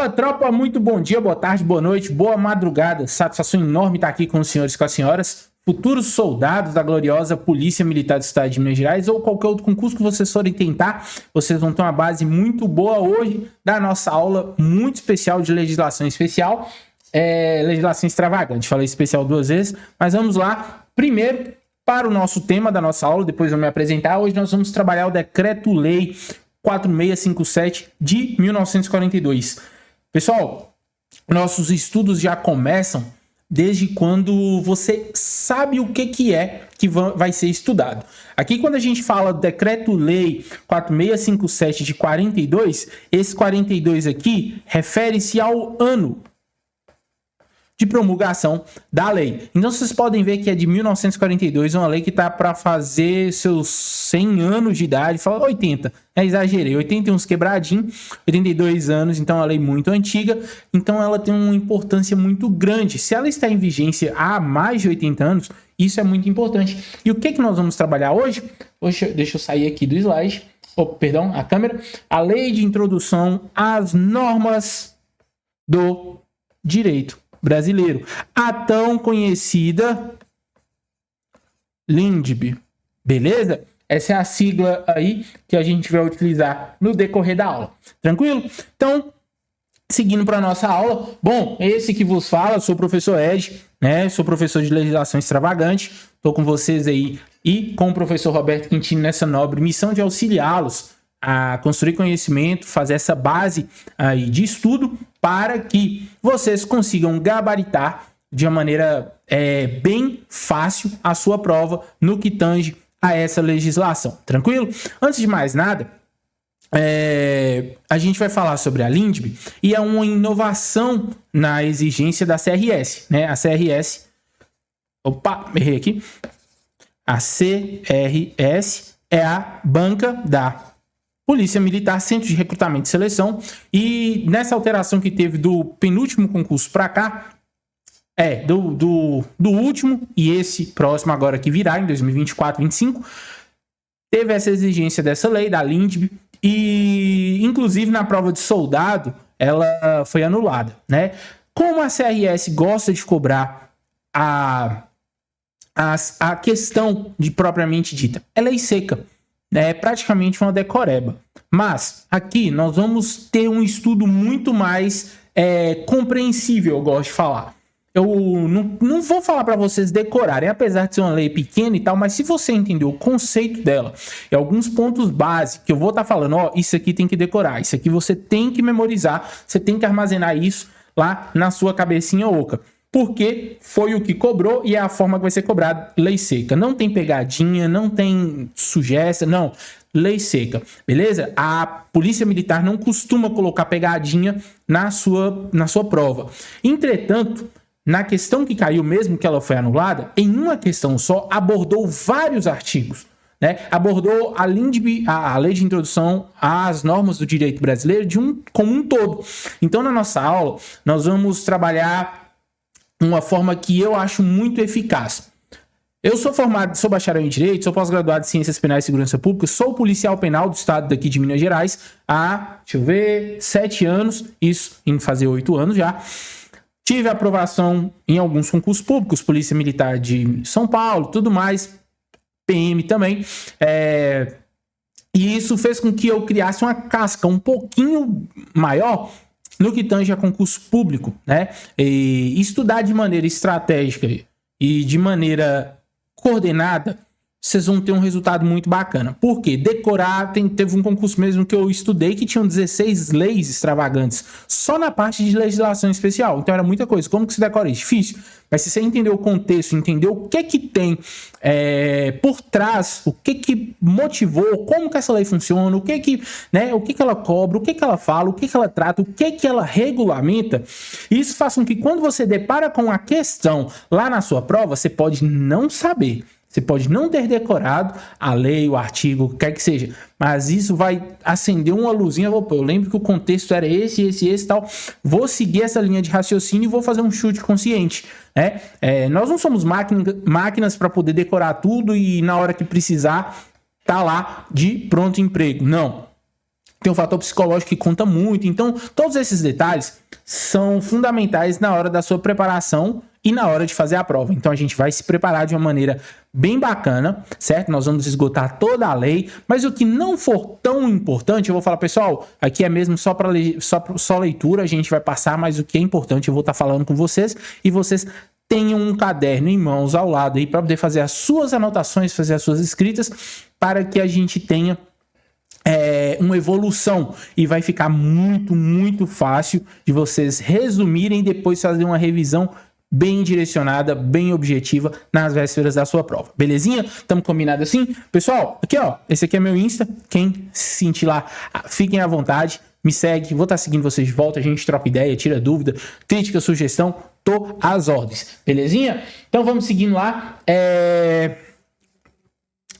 Fala, tropa, muito bom dia, boa tarde, boa noite, boa madrugada. Satisfação enorme estar aqui com os senhores e com as senhoras, futuros soldados da gloriosa Polícia Militar do Estado de Minas Gerais ou qualquer outro concurso que vocês forem tentar. Vocês vão ter uma base muito boa hoje da nossa aula muito especial de legislação especial, legislação extravagante. Falei especial duas vezes, mas vamos lá. Primeiro, para o nosso tema da nossa aula, depois eu me apresentar. Hoje nós vamos trabalhar o Decreto-Lei 4657 de 1942. Pessoal, nossos estudos já começam desde quando você sabe o que é que vai ser estudado. Aqui, quando a gente fala do Decreto-Lei 4657 de 42, esse 42 aqui refere-se ao ano de promulgação da lei. Então, vocês podem ver que é de 1942, uma lei que está para fazer seus 100 anos de idade. Fala 80, exagerei, 81 quebradinhos, 82 anos, então é uma lei muito antiga, então ela tem uma importância muito grande. Se ela está em vigência há mais de 80 anos, isso é muito importante. E o que nós vamos trabalhar hoje? Deixa eu sair aqui do slide, perdão, a câmera. A Lei de Introdução às Normas do Direito Brasileiro, a tão conhecida LINDB, beleza? Essa é a sigla aí que a gente vai utilizar no decorrer da aula, tranquilo? Então, seguindo para nossa aula, bom, esse que vos fala, sou o professor Ed, né? Sou professor de legislação extravagante, estou com vocês aí e com o professor Roberto Quintino nessa nobre missão de auxiliá-los a construir conhecimento, fazer essa base aí de estudo para que vocês consigam gabaritar de uma maneira bem fácil a sua prova no que tange a essa legislação, tranquilo? Antes de mais nada, a gente vai falar sobre a LINDB e é uma inovação na exigência da CRS, né? A CRS, errei aqui. A CRS é a banca da Polícia Militar, Centro de Recrutamento e Seleção, e nessa alteração que teve do penúltimo concurso para cá, do último e esse próximo agora que virá, em 2024, 2025, teve essa exigência dessa lei, da LINDB, e inclusive na prova de soldado, ela foi anulada, né? Como a CRS gosta de cobrar a questão de propriamente dita, é lei seca, é praticamente uma decoreba. Mas aqui nós vamos ter um estudo muito mais compreensível, eu gosto de falar. Eu não vou falar para vocês decorarem, apesar de ser uma lei pequena e tal, mas se você entender o conceito dela e alguns pontos básicos que eu vou estar falando, isso aqui tem que decorar, isso aqui você tem que memorizar, você tem que armazenar isso lá na sua cabecinha oca. Porque foi o que cobrou e é a forma que vai ser cobrado, lei seca. Não tem pegadinha, não tem sugestão, não. Lei seca, beleza? A Polícia Militar não costuma colocar pegadinha na sua prova. Entretanto, na questão que caiu, mesmo que ela foi anulada, em uma questão só, abordou vários artigos, né? Abordou a LINDB, a Lei de Introdução às Normas do Direito Brasileiro como um todo. Então, na nossa aula, nós vamos trabalhar uma forma que eu acho muito eficaz. Eu sou sou bacharel em Direito, sou pós-graduado em Ciências Penais e Segurança Pública, sou policial penal do estado daqui de Minas Gerais há, 7 anos, isso em fazer 8 anos já. Tive aprovação em alguns concursos públicos, Polícia Militar de São Paulo, tudo mais, PM também. E isso fez com que eu criasse uma casca um pouquinho maior no que tange a concurso público, né? E estudar de maneira estratégica e de maneira coordenada, vocês vão ter um resultado muito bacana. Por quê? Decorar, teve um concurso mesmo que eu estudei que tinham 16 leis extravagantes, só na parte de legislação especial. Então era muita coisa. Como que se decora isso? Difícil. Mas se você entender o contexto, entender o que tem por trás, o que motivou, como que essa lei funciona, o que ela cobra, o que ela fala, o que ela trata, o que ela regulamenta, isso faz com que quando você depara com a questão lá na sua prova, você pode não saber. Você pode não ter decorado a lei, o artigo, o que quer que seja, mas isso vai acender uma luzinha. Eu lembro que o contexto era esse e tal. Vou seguir essa linha de raciocínio e vou fazer um chute consciente, né? Nós não somos máquinas para poder decorar tudo e na hora que precisar tá lá de pronto emprego. Não. tem o fator psicológico que conta muito. Então, todos esses detalhes são fundamentais na hora da sua preparação e na hora de fazer a prova. Então, a gente vai se preparar de uma maneira bem bacana, certo? Nós vamos esgotar toda a lei, mas o que não for tão importante, eu vou falar, pessoal, aqui é mesmo só leitura, a gente vai passar, mas o que é importante eu vou estar falando com vocês e vocês tenham um caderno em mãos ao lado aí para poder fazer as suas anotações, fazer as suas escritas, para que a gente tenha uma evolução e vai ficar muito, muito fácil de vocês resumirem e depois fazer uma revisão bem direcionada, bem objetiva nas vésperas da sua prova. Belezinha? Tamo combinado assim? Pessoal, aqui ó, esse aqui é meu Insta, quem se sentir lá, fiquem à vontade, me segue, vou estar seguindo vocês de volta, a gente troca ideia, tira dúvida, crítica, sugestão, tô às ordens. Belezinha? Então vamos seguindo lá,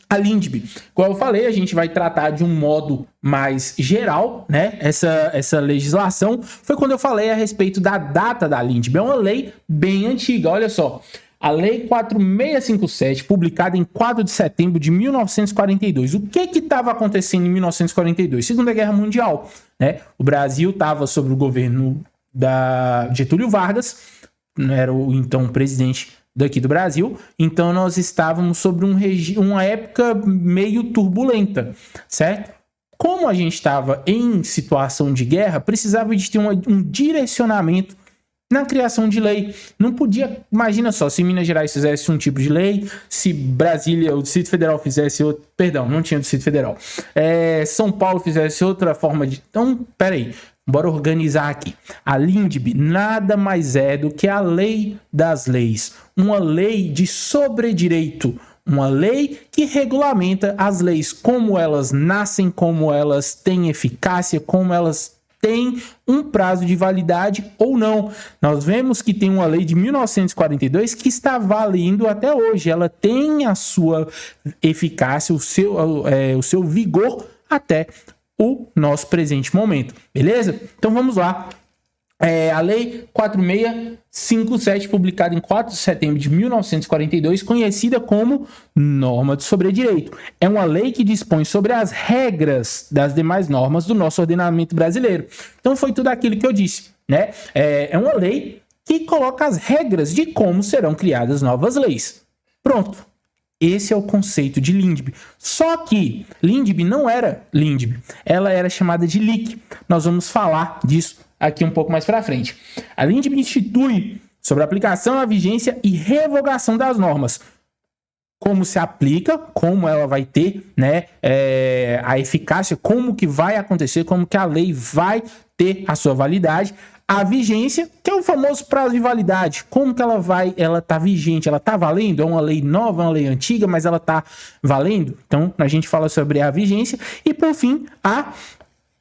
a LINDB, como eu falei, a gente vai tratar de um modo mais geral, né? Essa legislação foi quando eu falei a respeito da data da LINDB. É uma lei bem antiga, olha só. A Lei 4657, publicada em 4 de setembro de 1942. O que estava acontecendo em 1942? Segunda Guerra Mundial, né? O Brasil estava sob o governo da Getúlio Vargas, era o então presidente daqui do Brasil, então nós estávamos sobre uma época meio turbulenta, certo? Como a gente estava em situação de guerra, precisava de ter um direcionamento na criação de lei. Não podia, imagina só, se Minas Gerais fizesse um tipo de lei, se Brasília, o Distrito Federal fizesse outro, perdão, não tinha Distrito Federal, São Paulo fizesse outra forma de... Então, peraí, bora organizar aqui. A LINDB nada mais é do que a lei das leis, uma lei de sobredireito, uma lei que regulamenta as leis, como elas nascem, como elas têm eficácia, como elas têm um prazo de validade ou não. Nós vemos que tem uma lei de 1942 que está valendo até hoje, ela tem a sua eficácia, o seu vigor até o nosso presente momento, beleza? Então vamos lá. A Lei 4657, publicada em 4 de setembro de 1942, conhecida como Norma de Sobredireito. É uma lei que dispõe sobre as regras das demais normas do nosso ordenamento brasileiro. Então foi tudo aquilo que eu disse, né? É uma lei que coloca as regras de como serão criadas novas leis. Pronto. Esse é o conceito de LINDB. Só que LINDB não era LINDB, ela era chamada de LIC. Nós vamos falar disso aqui um pouco mais para frente. A LINDB institui sobre a aplicação, a vigência e revogação das normas. Como se aplica, como ela vai ter, né, a eficácia, como que vai acontecer, como que a lei vai ter a sua validade. A vigência, que é o famoso prazo de validade, como que ela tá vigente, ela tá valendo, é uma lei nova, uma lei antiga, mas ela tá valendo. Então, a gente fala sobre a vigência e, por fim, a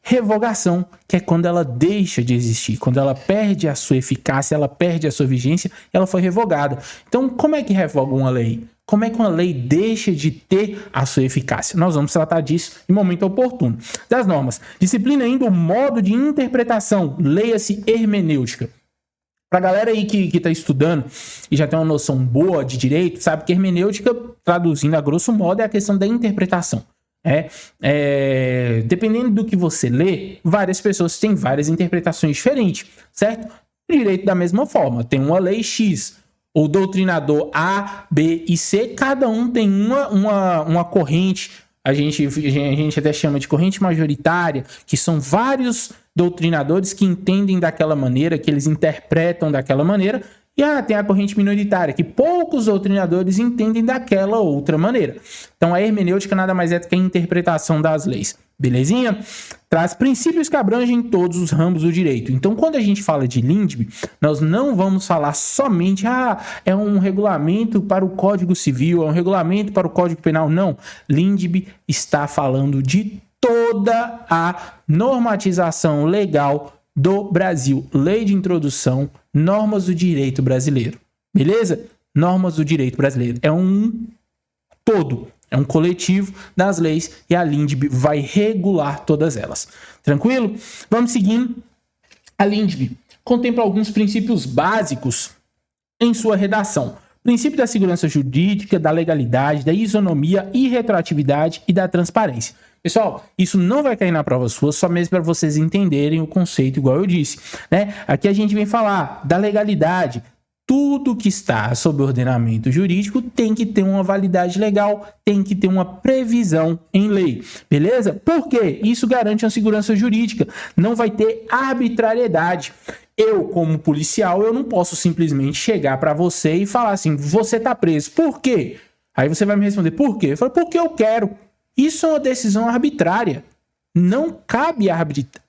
revogação, que é quando ela deixa de existir, quando ela perde a sua eficácia, ela perde a sua vigência, ela foi revogada. Então, como é que revoga uma lei? Como é que uma lei deixa de ter a sua eficácia? Nós vamos tratar disso em momento oportuno. Das normas. Disciplina ainda o modo de interpretação, leia-se hermenêutica. Para a galera aí que está estudando e já tem uma noção boa de direito, sabe que hermenêutica, traduzindo a grosso modo, é a questão da interpretação. Dependendo do que você lê, várias pessoas têm várias interpretações diferentes, certo? O direito da mesma forma, tem uma lei X, o doutrinador A, B e C, cada um tem uma corrente, a gente até chama de corrente majoritária, que são vários doutrinadores que entendem daquela maneira, que eles interpretam daquela maneira, e tem a corrente minoritária, que poucos doutrinadores entendem daquela outra maneira. Então a hermenêutica nada mais é do que a interpretação das leis. Belezinha? Traz princípios que abrangem todos os ramos do direito. Então, quando a gente fala de LINDB, nós não vamos falar somente é um regulamento para o Código Civil, é um regulamento para o Código Penal. Não. LINDB está falando de toda a normatização legal do Brasil. Lei de introdução, normas do direito brasileiro. Beleza? Normas do direito brasileiro. É um todo. É um coletivo das leis e a LINDB vai regular todas elas. Tranquilo? Vamos seguindo. A LINDB contempla alguns princípios básicos em sua redação. Princípio da segurança jurídica, da legalidade, da isonomia, irretroatividade e da transparência. Pessoal, isso não vai cair na prova sua, só mesmo para vocês entenderem o conceito, igual eu disse, né? Aqui a gente vem falar da legalidade. Tudo que está sob ordenamento jurídico tem que ter uma validade legal, tem que ter uma previsão em lei, beleza? Por quê? Isso garante uma segurança jurídica, não vai ter arbitrariedade. Eu, como policial, eu não posso simplesmente chegar para você e falar assim, você tá preso, por quê? Aí você vai me responder, por quê? Eu falo, porque eu quero. Isso é uma decisão arbitrária. Não cabe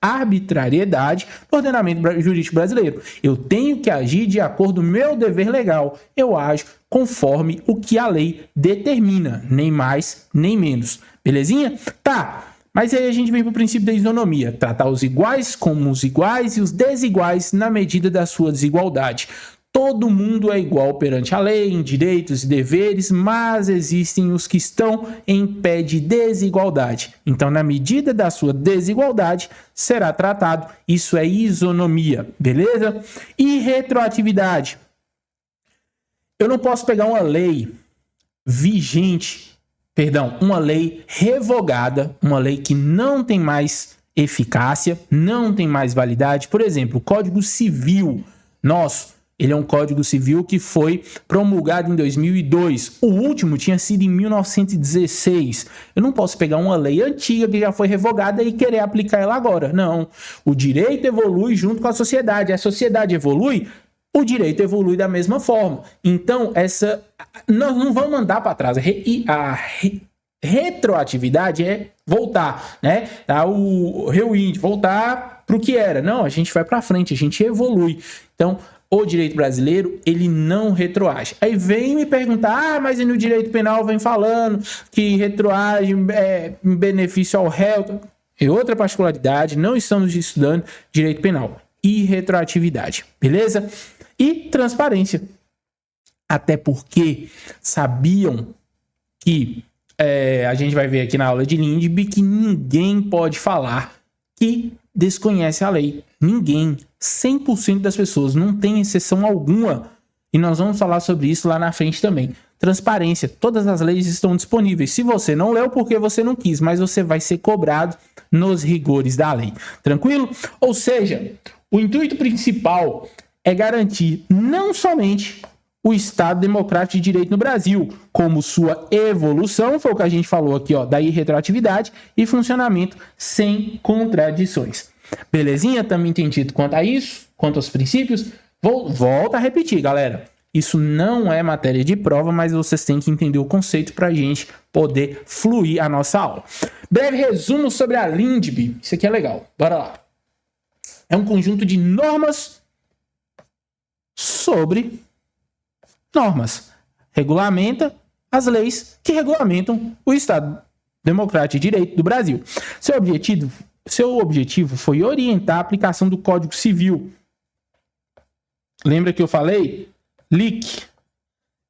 arbitrariedade no ordenamento jurídico brasileiro. Eu tenho que agir de acordo com o meu dever legal. Eu ajo conforme o que a lei determina, nem mais, nem menos. Belezinha? Tá. Mas aí a gente vem para o princípio da isonomia. Tratar os iguais como os iguais e os desiguais na medida da sua desigualdade. Todo mundo é igual perante a lei, em direitos e deveres, mas existem os que estão em pé de desigualdade. Então, na medida da sua desigualdade, será tratado. Isso é isonomia, beleza? E retroatividade. Eu não posso pegar uma lei uma lei revogada, uma lei que não tem mais eficácia, não tem mais validade. Por exemplo, o Código Civil nosso. Ele é um Código Civil que foi promulgado em 2002. O último tinha sido em 1916. Eu não posso pegar uma lei antiga que já foi revogada e querer aplicar ela agora. Não. O direito evolui junto com a sociedade. A sociedade evolui, o direito evolui da mesma forma. Então, nós não vamos andar para trás. A retroatividade é voltar, né? O rewind, voltar para o que era. Não, a gente vai para frente, a gente evolui. Então, o direito brasileiro, ele não retroage. Aí vem me perguntar, mas no direito penal vem falando que retroage é em benefício ao réu. É outra particularidade, não estamos estudando direito penal. E retroatividade, beleza? E transparência. Até porque sabiam que, a gente vai ver aqui na aula de Lindbe, que ninguém pode falar que desconhece a lei. Ninguém. 100% das pessoas. Não tem exceção alguma. E nós vamos falar sobre isso lá na frente também. Transparência. Todas as leis estão disponíveis. Se você não leu, porque você não quis, mas você vai ser cobrado nos rigores da lei. Tranquilo? Ou seja, o intuito principal é garantir não somente o Estado Democrático de Direito no Brasil, como sua evolução, foi o que a gente falou aqui, da irretroatividade e funcionamento sem contradições. Belezinha? Também entendido quanto a isso, quanto aos princípios? Volto a repetir, galera. Isso não é matéria de prova, mas vocês têm que entender o conceito para a gente poder fluir a nossa aula. Breve resumo sobre a Lindbe. Isso aqui é legal. Bora lá. É um conjunto de normas sobre normas. Regulamenta as leis que regulamentam o Estado Democrático de Direito do Brasil. Seu objetivo foi orientar a aplicação do Código Civil. Lembra que eu falei? LIC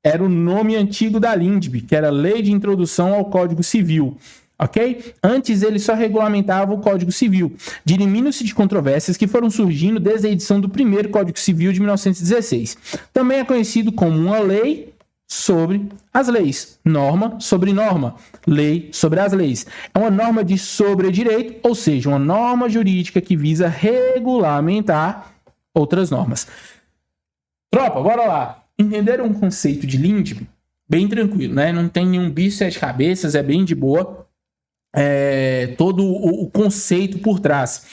era o nome antigo da Lindbe, que era Lei de Introdução ao Código Civil. Ok? Antes ele só regulamentava o Código Civil, dirimindo-se de controvérsias que foram surgindo desde a edição do primeiro Código Civil de 1916. Também é conhecido como uma lei sobre as leis, norma sobre norma, lei sobre as leis. É uma norma de sobredireito, ou seja, uma norma jurídica que visa regulamentar outras normas. Tropa, bora lá. Entenderam um conceito de Lindbe? Bem tranquilo, né? Não tem nenhum bicho sete cabeças, é bem de boa. Todo o conceito por trás.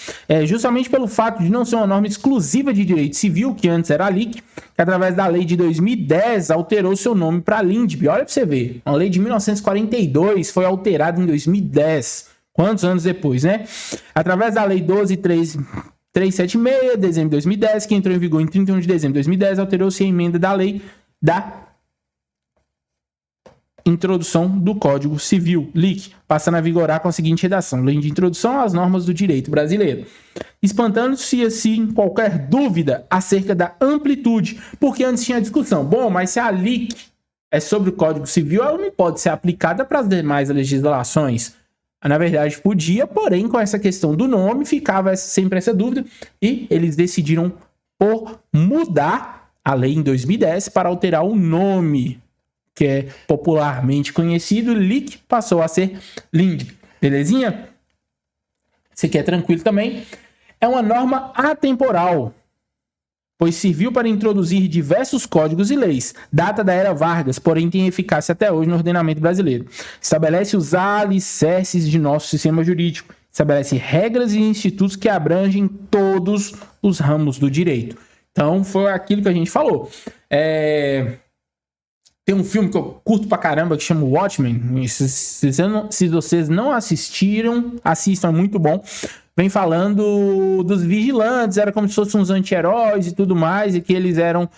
Justamente pelo fato de não ser uma norma exclusiva de direito civil, que antes era a LIC, que através da lei de 2010 alterou seu nome para Lindbe. Olha para você ver, uma lei de 1942 foi alterada em 2010. Quantos anos depois, né? Através da lei 12.376, dezembro de 2010, que entrou em vigor em 31 de dezembro de 2010, alterou-se a emenda da lei da Introdução do Código Civil, LIC, passando a vigorar com a seguinte redação: Lei de Introdução às Normas do Direito Brasileiro. Espantando-se assim qualquer dúvida acerca da amplitude, porque antes tinha discussão. Bom, mas se a LIC é sobre o Código Civil, ela não pode ser aplicada para as demais legislações. Na verdade, podia, porém, com essa questão do nome, ficava sempre essa dúvida, e eles decidiram por mudar a lei em 2010 para alterar o nome, que é popularmente conhecido, LIC, passou a ser LINDB. Belezinha? Você quer tranquilo também? É uma norma atemporal, pois serviu para introduzir diversos códigos e leis. Data da era Vargas, porém tem eficácia até hoje no ordenamento brasileiro. Estabelece os alicerces de nosso sistema jurídico. Estabelece regras e institutos que abrangem todos os ramos do direito. Então, foi aquilo que a gente falou. Tem um filme que eu curto pra caramba que chama Watchmen. Se vocês não assistiram, assistam, é muito bom. Vem falando dos vigilantes, era como se fossem uns anti-heróis e tudo mais, e que eles eram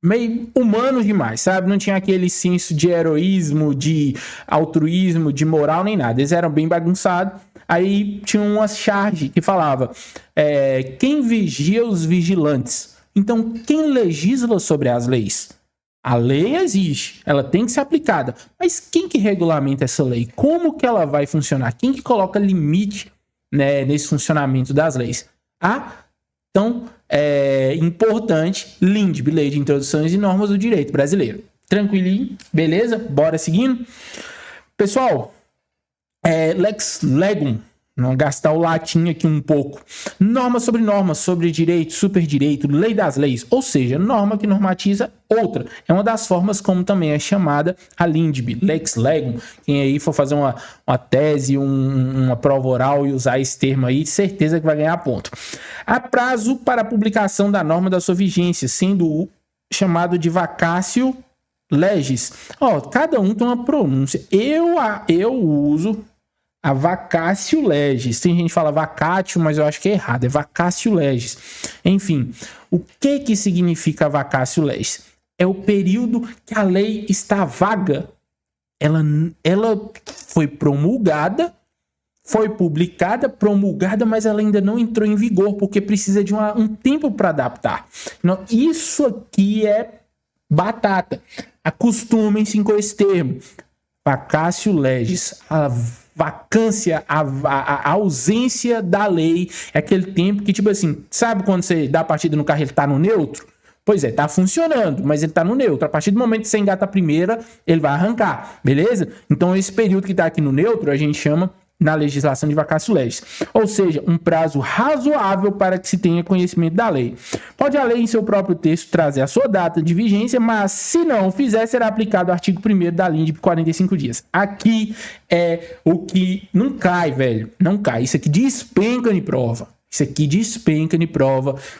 meio humanos demais, sabe? Não tinha aquele senso de heroísmo, de altruísmo, de moral, nem nada. Eles eram bem bagunçados. Aí tinha uma charge que falava quem vigia os vigilantes? Então, quem legisla sobre as leis? A lei existe, ela tem que ser aplicada. Mas quem que regulamenta essa lei? Como que ela vai funcionar? Quem que coloca limite, né, nesse funcionamento das leis? Então, importante, LINDB, Lei de Introduções e Normas do Direito Brasileiro. Tranquilinho? Beleza? Bora seguindo? Pessoal, Lex Legum. Vamos gastar o latim aqui um pouco. Norma sobre direito, superdireito, lei das leis. Ou seja, norma que normatiza outra. É uma das formas como também é chamada a LINDB, Lex Legum. Quem aí for fazer uma tese, uma prova oral e usar esse termo aí, certeza que vai ganhar ponto. Há prazo para a publicação da norma da sua vigência, sendo chamado de vacatio legis. Cada um tem uma pronúncia. Eu uso a vacatio legis. Tem gente que fala vacatio, mas eu acho que é errado. É vacatio legis. Enfim, o que significa vacatio legis? É o período que a lei está vaga. Ela foi promulgada, foi publicada, promulgada, mas ela ainda não entrou em vigor, porque precisa de um tempo para adaptar. Então, isso aqui é batata. Acostumem-se com esse termo. Vacatio legis. A vacância, a ausência da lei, é aquele tempo que, tipo assim, sabe quando você dá a partida no carro e ele tá no neutro? Pois é, tá funcionando, mas ele tá no neutro. A partir do momento que você engata a primeira, ele vai arrancar, beleza? Então, esse período que tá aqui no neutro, a gente chama na legislação de vacatio legis, ou seja, um prazo razoável para que se tenha conhecimento da lei. Pode a lei em seu próprio texto trazer a sua data de vigência, mas se não fizer, será aplicado o artigo 1º da LINDB 45 dias. Aqui é o que não cai, velho, não cai. Isso aqui despenca em prova.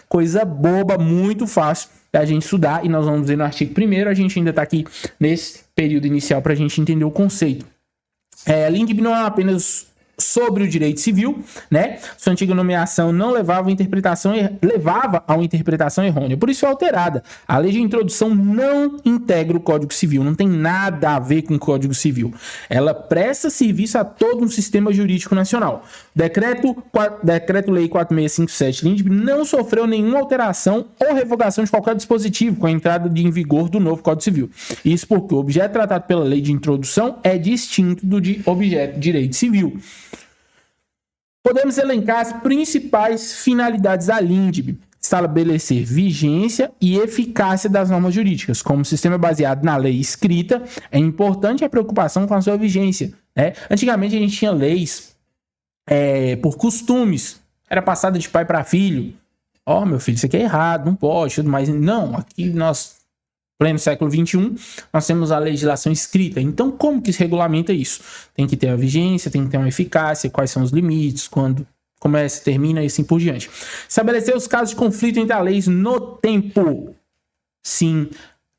Coisa boba, muito fácil da gente estudar, e nós vamos ver no artigo 1º, a gente ainda está aqui nesse período inicial para a gente entender o conceito. LINDB não é apenas sobre o direito civil, né? Sua antiga nomeação não levava a uma interpretação errônea, por isso foi alterada. A lei de introdução não integra o Código Civil, não tem nada a ver com o Código Civil. Ela presta serviço a todo um sistema jurídico nacional. Decreto-Lei 4657 LINDB não sofreu nenhuma alteração ou revogação de qualquer dispositivo com a entrada em vigor do novo Código Civil. Isso porque o objeto tratado pela lei de introdução é distinto do de objeto de direito civil. Podemos elencar as principais finalidades da LINDB: estabelecer vigência e eficácia das normas jurídicas. Como sistema baseado na lei escrita, é importante a preocupação com a sua vigência, né? Antigamente a gente tinha leis por costumes, era passada de pai para filho. Meu filho, isso aqui é errado, não pode, tudo mais. Não, aqui nós, pleno século XXI, nós temos a legislação escrita. Então, como que se regulamenta isso? Tem que ter a vigência, tem que ter uma eficácia, quais são os limites, quando começa, termina e assim por diante. Estabelecer os casos de conflito entre as leis no tempo. Sim,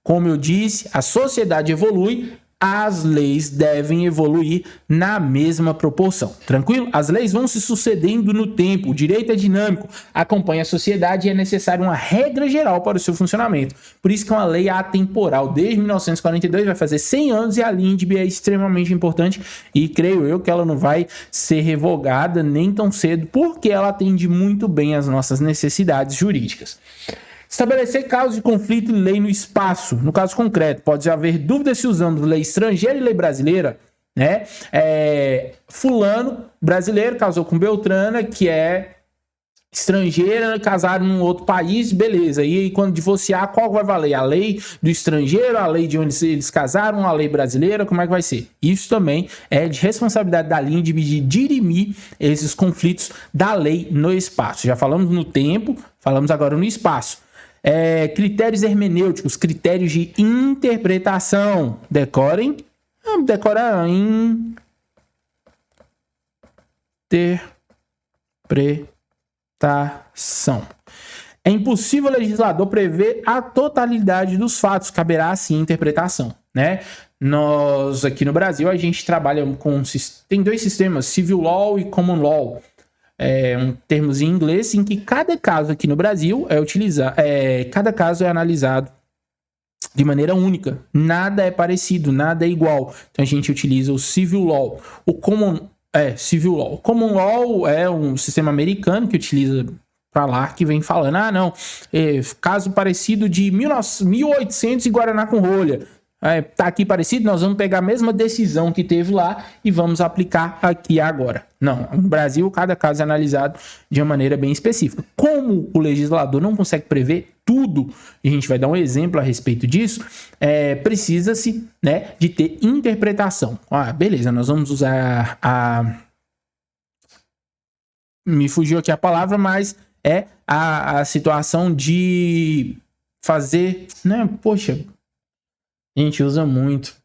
como eu disse, a sociedade evolui, as leis devem evoluir na mesma proporção. Tranquilo? As leis vão se sucedendo no tempo, o direito é dinâmico, acompanha a sociedade e é necessário uma regra geral para o seu funcionamento. Por isso que é uma lei atemporal. Desde 1942 vai fazer 100 anos e a LINDB é extremamente importante e creio eu que ela não vai ser revogada nem tão cedo, porque ela atende muito bem às nossas necessidades jurídicas. Estabelecer casos de conflito e lei no espaço. No caso concreto, pode haver dúvidas se usando lei estrangeira e lei brasileira, né? Fulano, brasileiro, casou com Beltrana, que é estrangeira, casaram num outro país, beleza. E aí, quando divorciar, qual vai valer? A lei do estrangeiro, a lei de onde eles casaram, a lei brasileira, como é que vai ser? Isso também é de responsabilidade da linha de dirimir esses conflitos da lei no espaço. Já falamos no tempo, falamos agora no espaço. Critérios hermenêuticos, critérios de interpretação. Decorem. Decorar interpretação. É impossível o legislador prever a totalidade dos fatos, caberá assim interpretação, né? Nós aqui no Brasil a gente trabalha tem dois sistemas, civil law e common law, termos em inglês, em que cada caso aqui no Brasil cada caso é analisado de maneira única, nada é parecido, nada é igual. Então a gente utiliza o civil law, civil law. O common law é um sistema americano que utiliza para lá, que vem falando, caso parecido de 1800 e Guaraná com rolha. Tá aqui parecido, nós vamos pegar a mesma decisão que teve lá e vamos aplicar aqui agora. Não, no Brasil cada caso é analisado de uma maneira bem específica. Como o legislador não consegue prever tudo, e a gente vai dar um exemplo a respeito disso, precisa-se, né, de ter interpretação. Beleza, nós vamos usar me fugiu aqui a palavra, mas a situação de fazer, né, poxa, a gente usa muito.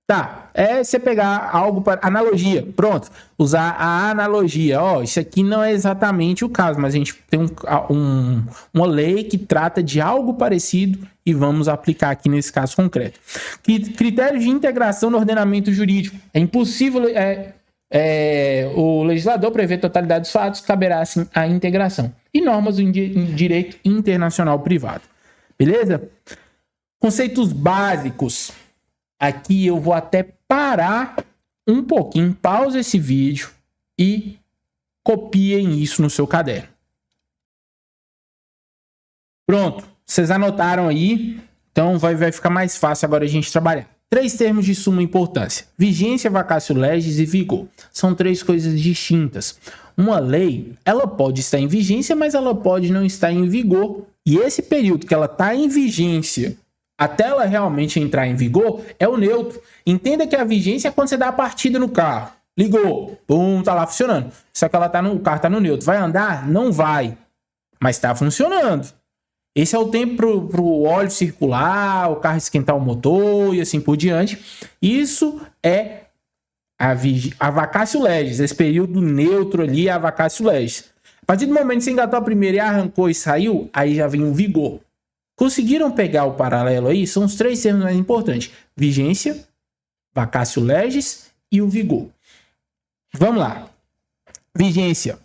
Tá, você pegar algo para analogia, pronto, usar a analogia. Isso aqui não é exatamente o caso, mas a gente tem uma lei que trata de algo parecido e vamos aplicar aqui nesse caso concreto. Critérios de integração no ordenamento jurídico. É impossível o legislador prever totalidade dos fatos, caberá assim a integração. E normas em direito internacional privado. Beleza? Conceitos básicos. Aqui eu vou até parar um pouquinho, pausa esse vídeo e copiem isso no seu caderno. Pronto, vocês anotaram aí, então vai ficar mais fácil agora a gente trabalhar. 3 termos de suma importância: vigência, vacatio legis e vigor. São 3 coisas distintas. Uma lei, ela pode estar em vigência, mas ela pode não estar em vigor. E esse período que ela está em vigência até ela realmente entrar em vigor é o neutro. Entenda que a vigência é quando você dá a partida no carro. Ligou, pum, tá lá funcionando. Só que o carro tá no neutro. Vai andar? Não vai. Mas tá funcionando. Esse é o tempo pro óleo circular, o carro esquentar o motor e assim por diante. Isso é a vacatio legis. Esse período neutro ali é a vacatio legis. A partir do momento que você engatou a primeira e arrancou e saiu, aí já vem o vigor. Conseguiram pegar o paralelo aí? São os 3 termos mais importantes: vigência, vacatio legis e o vigor. Vamos lá. Vigência.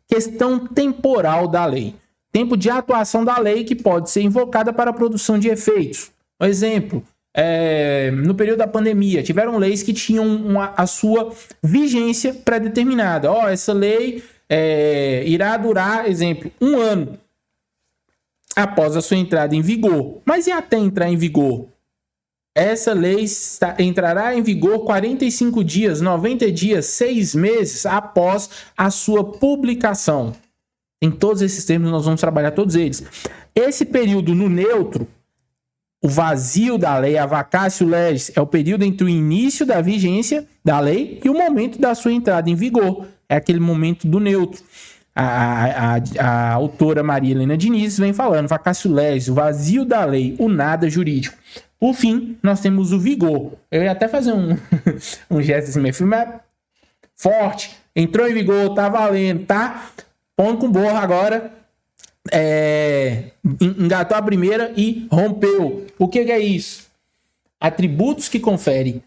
Questão temporal da lei. Tempo de atuação da lei que pode ser invocada para a produção de efeitos. Por exemplo, no período da pandemia, tiveram leis que tinham a sua vigência pré-determinada. Essa lei irá durar, exemplo, 1 ano. Após a sua entrada em vigor. Mas e até entrar em vigor? Essa lei entrará em vigor 45 dias, 90 dias, 6 meses após a sua publicação. Em todos esses termos nós vamos trabalhar todos eles. Esse período no neutro, o vazio da lei, a vacatio legis, é o período entre o início da vigência da lei e o momento da sua entrada em vigor. É aquele momento do neutro. A autora Maria Helena Diniz vem falando: vacatio legis, o vazio da lei, o nada jurídico. Por fim, nós temos o vigor. Eu ia até fazer um gesto assim, meu filme é forte, entrou em vigor, tá valendo, tá? Põe com borra agora, engatou a primeira e rompeu. O que é isso? Atributos que conferem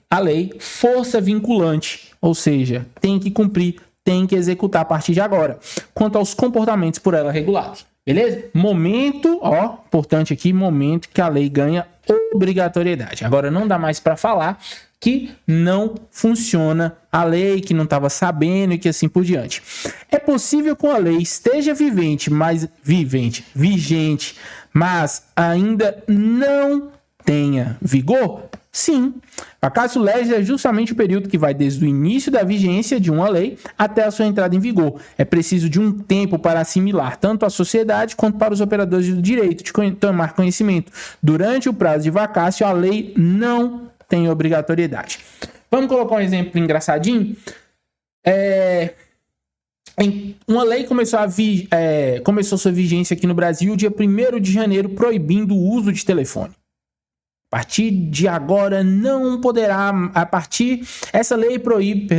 a lei, força vinculante, ou seja, tem que cumprir, tem que executar a partir de agora, quanto aos comportamentos por ela regulados. Beleza? Momento, importante aqui, momento que a lei ganha obrigatoriedade. Agora não dá mais para falar que não funciona a lei, que não estava sabendo e que assim por diante. É possível que a lei esteja vigente, mas ainda não tenha vigor? Sim. Vacatio legis é justamente o período que vai desde o início da vigência de uma lei até a sua entrada em vigor. É preciso de um tempo para assimilar tanto a sociedade quanto para os operadores do direito de tomar conhecimento. Durante o prazo de vacatio, a lei não tem obrigatoriedade. Vamos colocar um exemplo engraçadinho? Uma lei começou sua vigência aqui no Brasil dia 1º de janeiro, proibindo o uso de telefone. A partir de agora não poderá, essa lei proíbe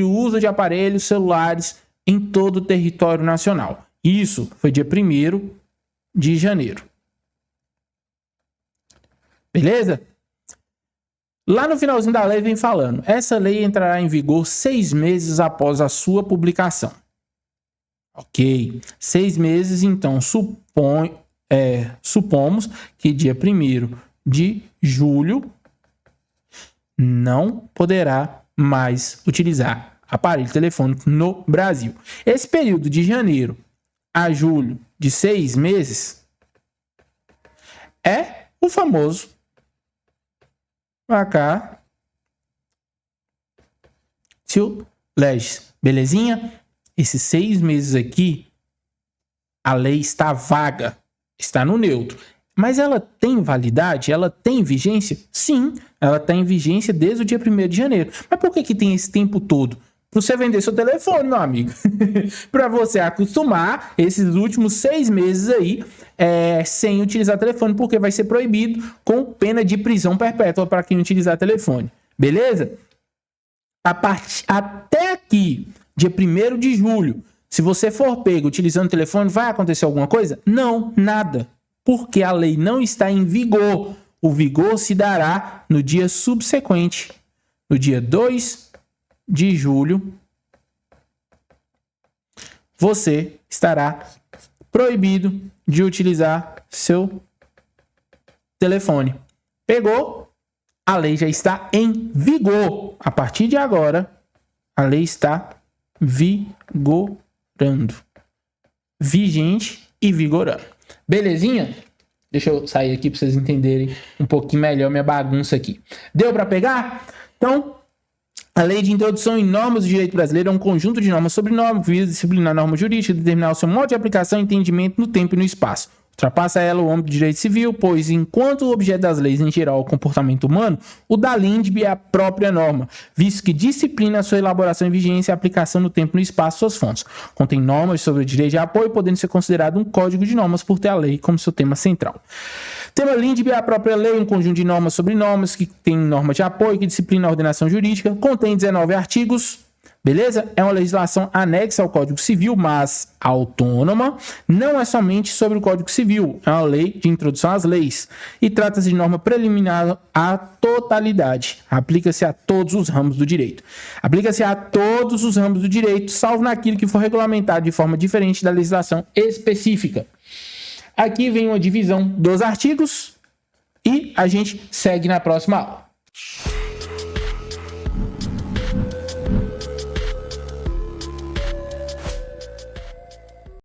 o uso de aparelhos celulares em todo o território nacional. Isso foi dia 1º de janeiro. Beleza? Lá no finalzinho da lei vem falando, essa lei entrará em vigor 6 meses após a sua publicação. Ok, 6 meses, então supomos que dia 1º de julho não poderá mais utilizar aparelho telefônico no Brasil. Esse período de janeiro a julho de 6 meses é o famoso vacatio legis. Belezinha? Esses 6 meses aqui, a lei está vaga, está no neutro. Mas ela tem validade? Ela tem vigência? Sim, ela tem vigência desde o dia 1º de janeiro. Mas por que tem esse tempo todo? Para você vender seu telefone, meu amigo. Para você acostumar esses últimos 6 meses aí sem utilizar telefone, porque vai ser proibido com pena de prisão perpétua para quem utilizar telefone. Beleza? Até aqui, dia 1º de julho, se você for pego utilizando o telefone, vai acontecer alguma coisa? Não, nada. Porque a lei não está em vigor. O vigor se dará no dia subsequente, no dia 2 de julho, você estará proibido de utilizar seu telefone. Pegou? A lei já está em vigor. A partir de agora, a lei está vigorando. Vigente e vigorando. Belezinha? Deixa eu sair aqui para vocês entenderem um pouquinho melhor minha bagunça aqui. Deu para pegar? Então, a Lei de Introdução em Normas do Direito Brasileiro é um conjunto de normas sobre normas, que visa disciplinar a norma jurídica e determinar o seu modo de aplicação e entendimento no tempo e no espaço. Ultrapassa ela o âmbito do direito civil, pois, enquanto o objeto das leis em geral é o comportamento humano, o da LINDB é a própria norma, visto que disciplina a sua elaboração e vigência e aplicação no tempo e no espaço suas fontes. Contém normas sobre o direito de apoio, podendo ser considerado um código de normas por ter a lei como seu tema central. Tema LINDB é a própria lei, um conjunto de normas sobre normas, que tem norma de apoio, que disciplina a ordenação jurídica, contém 19 artigos, beleza? É uma legislação anexa ao Código Civil, mas autônoma, não é somente sobre o Código Civil, é uma lei de introdução às leis, e trata-se de norma preliminar à totalidade, aplica-se a todos os ramos do direito. Aplica-se a todos os ramos do direito, salvo naquilo que for regulamentado de forma diferente da legislação específica. Aqui vem uma divisão dos artigos e a gente segue na próxima aula.